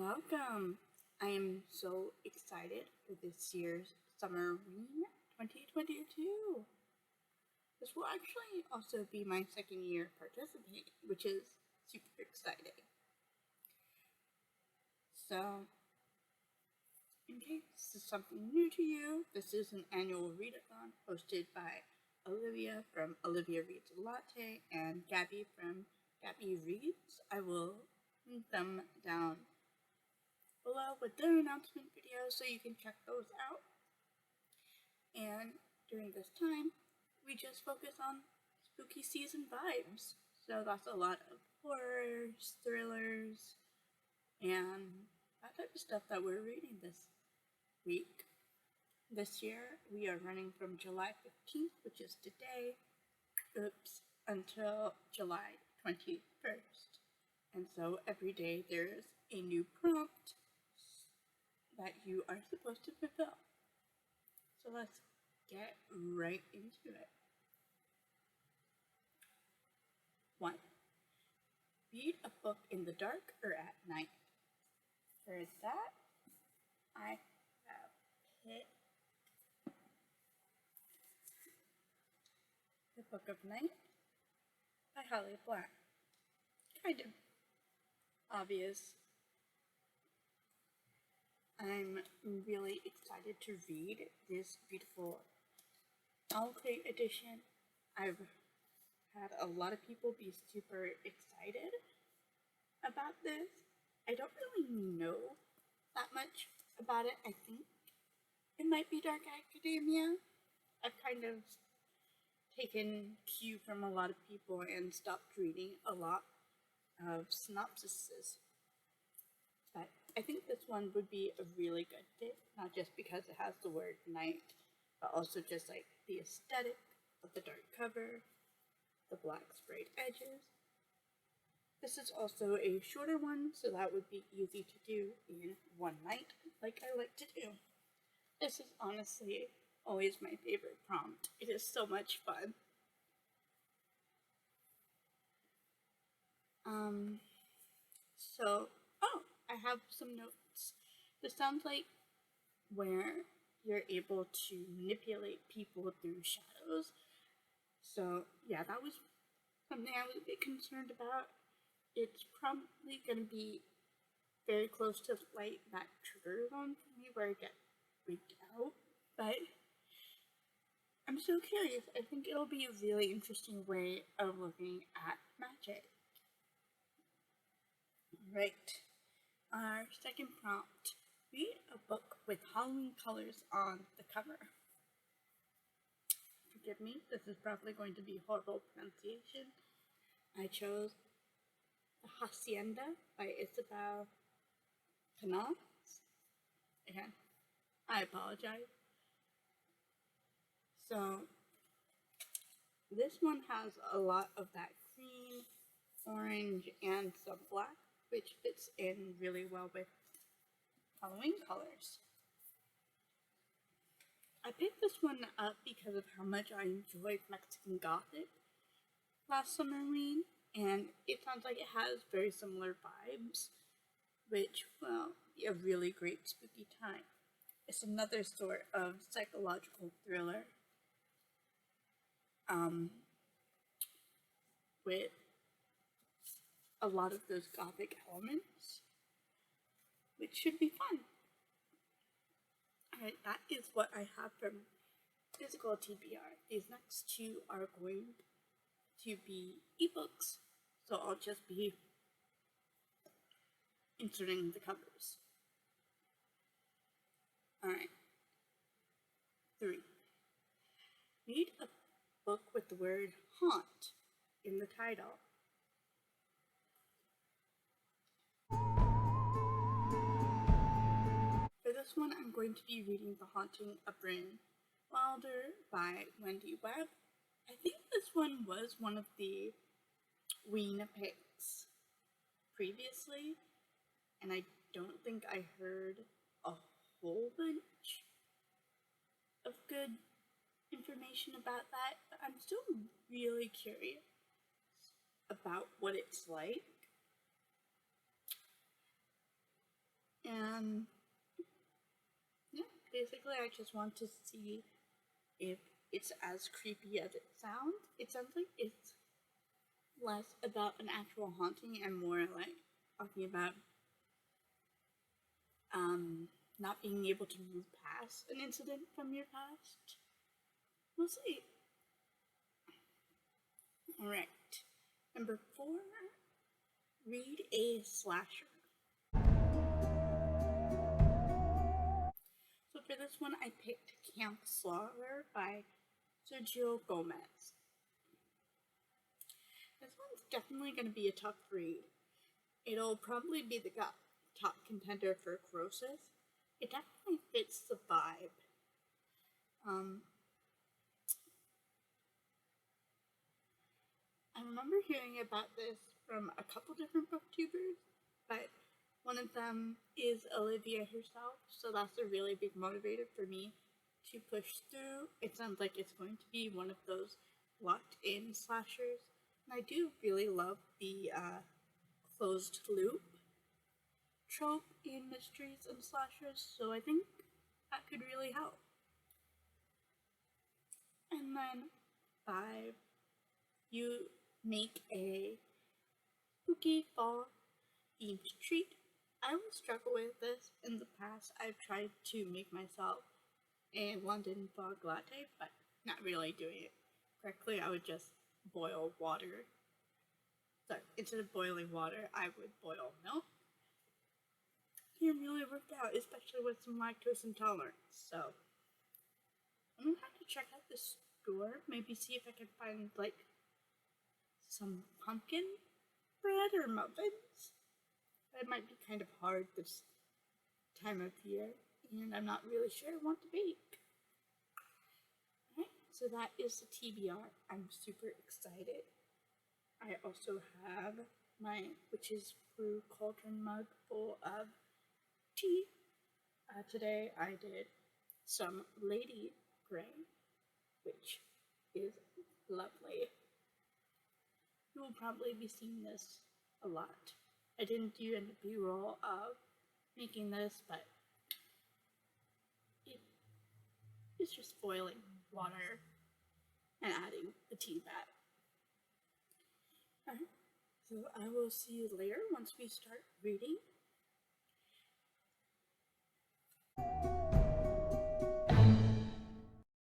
Welcome! I am so excited for this year's Summerween 2022. This will actually also be my second year participating, which is super exciting. So, in case this is something new to you, this is an annual readathon hosted by Olivia from Olivia Reads a Latte and Gabby from Gabby Reads. I will link them down below with their announcement videos so you can check those out. And during this time, we just focus on spooky season vibes. So that's a lot of horrors, thrillers, and that type of stuff that we're reading this week. This year, we are running from July 15th, which is today, until July 21st. And so every day there's a new prompt that you are supposed to fulfill. So let's get right into it. 1. Read a book in the dark or at night. For that, I have picked The Book of Night by Holly Black. Kind of obvious. I'm really excited to read this beautiful Alcrate edition. I've had a lot of people be super excited about this. I don't really know that much about it. I think it might be dark academia. I've kind of taken cue from a lot of people and stopped reading a lot of synopsises. But I think this one would be a really good fit, not just because it has the word night, but also just like the aesthetic of the dark cover, the black sprayed edges. This is also a shorter one, so that would be easy to do in one night, like I like to do. This is honestly always my favorite prompt. It is so much fun. I have some notes. This sounds like where you're able to manipulate people through shadows. So yeah, that was something I was a bit concerned about. It's probably going to be very close to like that trigger zone for me where I get freaked out, but I'm so curious. I think it'll be a really interesting way of looking at magic. Right. Our second prompt. Read a book with Halloween colors on the cover. Forgive me, this is probably going to be horrible pronunciation. I chose The Hacienda by Isabel Canals. Again, I apologize. So, this one has a lot of that green, orange, and some black, which fits in really well with Halloween colors. I picked this one up because of how much I enjoyed Mexican Gothic last Summerween, and it sounds like it has very similar vibes, which will be a really great spooky time. It's another sort of psychological thriller with a lot of those Gothic elements, which should be fun. Alright, that is what I have from physical TBR. These next two are going to be ebooks, so I'll just be inserting the covers. Alright. 3. Read a book with the word haunt in the title. For this one, I'm going to be reading The Haunting of Bryn Wilder by Wendy Webb. I think this one was one of the Ween picks previously, and I don't think I heard a whole bunch of good information about that, but I'm still really curious about what it's like. And yeah, basically, I just want to see if it's as creepy as it sounds. It sounds like it's less about an actual haunting and more like talking about not being able to move past an incident from your past. We'll see. Alright. Number 4, read a slasher. So for this one, I picked Camp Slaughter by Sergio Gomez. This one's definitely going to be a tough read. It'll probably be the top contender for Croesus. It definitely fits the vibe. I remember hearing about this from a couple different booktubers, but one of them is Olivia herself, so that's a really big motivator for me to push through. It sounds like it's going to be one of those locked-in slashers, and I do really love the closed loop trope in mysteries and slashers, so I think that could really help. And then 5, you make a spooky fall themed treat. I always struggle with this. In the past, I've tried to make myself a London fog latte, but not really doing it correctly. I would just boil water. So instead of boiling water, I would boil milk. It really worked out, especially with some lactose intolerance. So I'm gonna have to check out the store, maybe see if I can find like some pumpkin bread or muffins. That might be kind of hard this time of year, and I'm not really sure I want to bake. Alright, so that is the TBR. I'm super excited. I also have my witch's brew cauldron mug full of tea. Today I did some Lady Grey, which is lovely. You will probably be seeing this a lot. I didn't do any B-roll of making this, but it's just boiling water and adding the tea back. Alright, so I will see you later once we start reading.